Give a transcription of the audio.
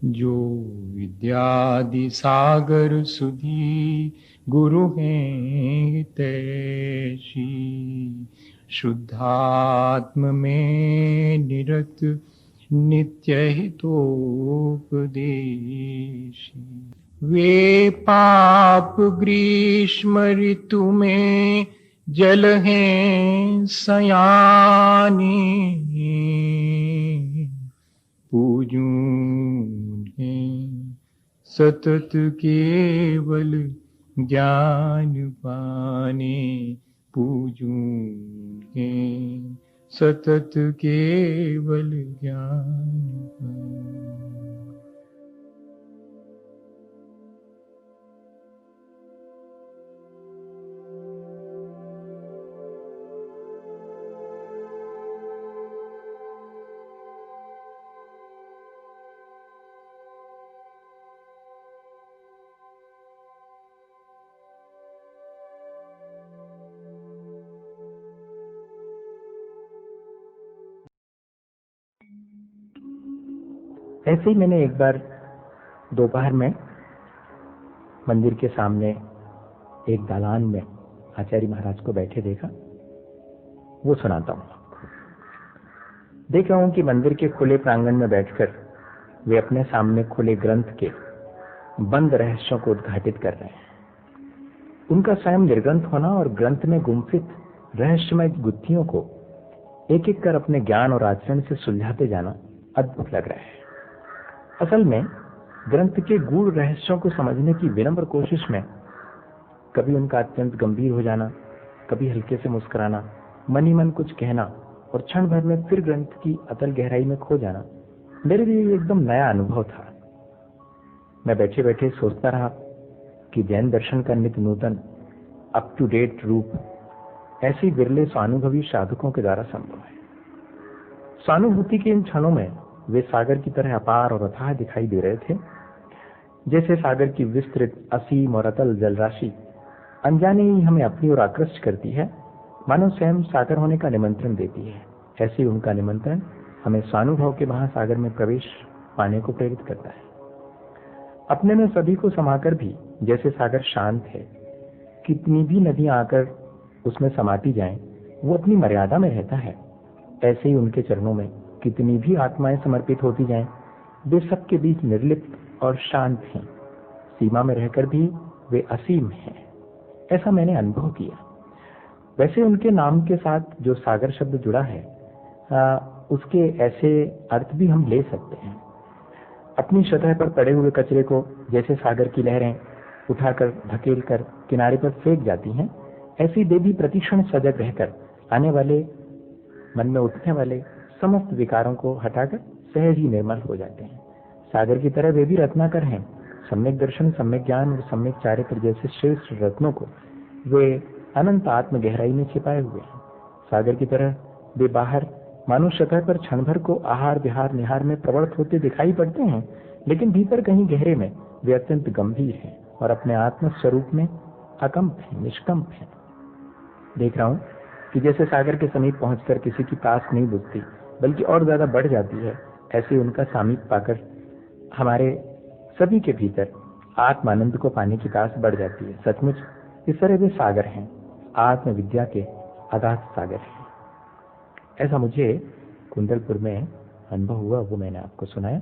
जो विद्यादि सागर सुधी गुरु हैं तैसी, शुद्धात्म में निरत नित्य हितोपदेशी। वे पाप ग्रीष्म ऋतु में जल हैं सयानी, पूजूं हैं सतत केवल ज्ञान पाने, पूजूं हैं सतत केवल ज्ञान पाने। ऐसे ही मैंने एक बार दोपहर में मंदिर के सामने एक दालान में आचार्य महाराज को बैठे देखा। वो सुनाता हूं आपको। देख रहा हूं कि मंदिर के खुले प्रांगण में बैठकर वे अपने सामने खुले ग्रंथ के बंद रहस्यों को उद्घाटित कर रहे हैं। उनका स्वयं निर्ग्रंथ होना और ग्रंथ में गुम्फित रहस्यमय गुत्थियों को एक एक कर अपने ज्ञान और आचरण से सुलझाते जाना अद्भुत लग रहा है। असल में ग्रंथ के गूढ़ रहस्यों को समझने की विनम्र कोशिश में कभी उनका अत्यंत गंभीर हो जाना, कभी हल्के से मुस्कुराना, मन ही मन कुछ कहना और क्षण भर में फिर ग्रंथ की अतल गहराई में खो जाना मेरे लिए एकदम नया अनुभव था। मैं बैठे बैठे सोचता रहा कि जैन दर्शन का नित्य नूतन अप टू डेट रूप ऐसे विरले स्वानुभवी साधकों के द्वारा संभव है। स्वानुभूति के इन क्षणों में वे सागर की तरह अपार और अथाह दिखाई दे रहे थे, जैसे सागर की विस्तृत असीम और अतल जलराशि अनजाने ही हमें अपनी ओर आकृष्ट करती है, मानो स्वयं सागर होने का निमंत्रण देती है। ऐसे ही उनका निमंत्रण हमें स्वानुभव के महासागर में प्रवेश पाने को प्रेरित करता है। अपने में सभी को समाकर भी जैसे सागर शांत है, कितनी भी नदियां आकर उसमें समाती जाएं, वो अपनी मर्यादा में रहता है। ऐसे ही उनके चरणों में कितनी भी आत्माएं समर्पित होती जाएं, वे सबके बीच निर्लिप्त और शांत हैं। सीमा में रहकर भी वे असीम हैं, ऐसा मैंने अनुभव किया। वैसे उनके नाम के साथ जो सागर शब्द जुड़ा है, उसके ऐसे अर्थ भी हम ले सकते हैं। अपनी सतह पर पड़े हुए कचरे को जैसे सागर की लहरें उठाकर धकेल कर किनारे पर फेंक जाती हैं, ऐसी देवी प्रतिक्षण सजग रहकर आने वाले मन में उठने वाले समस्त विकारों को हटाकर सहज ही निर्मल हो जाते हैं। सागर की तरह वे भी रत्नाकर हैं। सम्यक दर्शन, सम्यक ज्ञान और सम्यक चारित्र जैसे श्रेष्ठ रत्नों को वे अनंत आत्म गहराई में छिपाए हुए हैं। सागर की तरह वे बाहर मानो सतह पर क्षण भर को आहार विहार निहार में प्रवृत्त होते दिखाई पड़ते हैं, लेकिन भीतर कहीं गहरे में वे अत्यंत गंभीर हैं और अपने आत्म स्वरूप में अकंप हैं, निष्कंप हैं। देख रहा हूं कि जैसे सागर के समीप पहुंचकर किसी की प्यास नहीं बुझती बल्कि और ज्यादा बढ़ जाती है, ऐसे उनका सामीप पाकर हमारे सभी के भीतर आत्मानंद को पाने की प्यास बढ़ जाती है। सचमुच इस तरह वे सागर हैं, आत्म विद्या के अगाध सागर हैं। ऐसा मुझे कुंडलपुर में अनुभव हुआ, वो मैंने आपको सुनाया।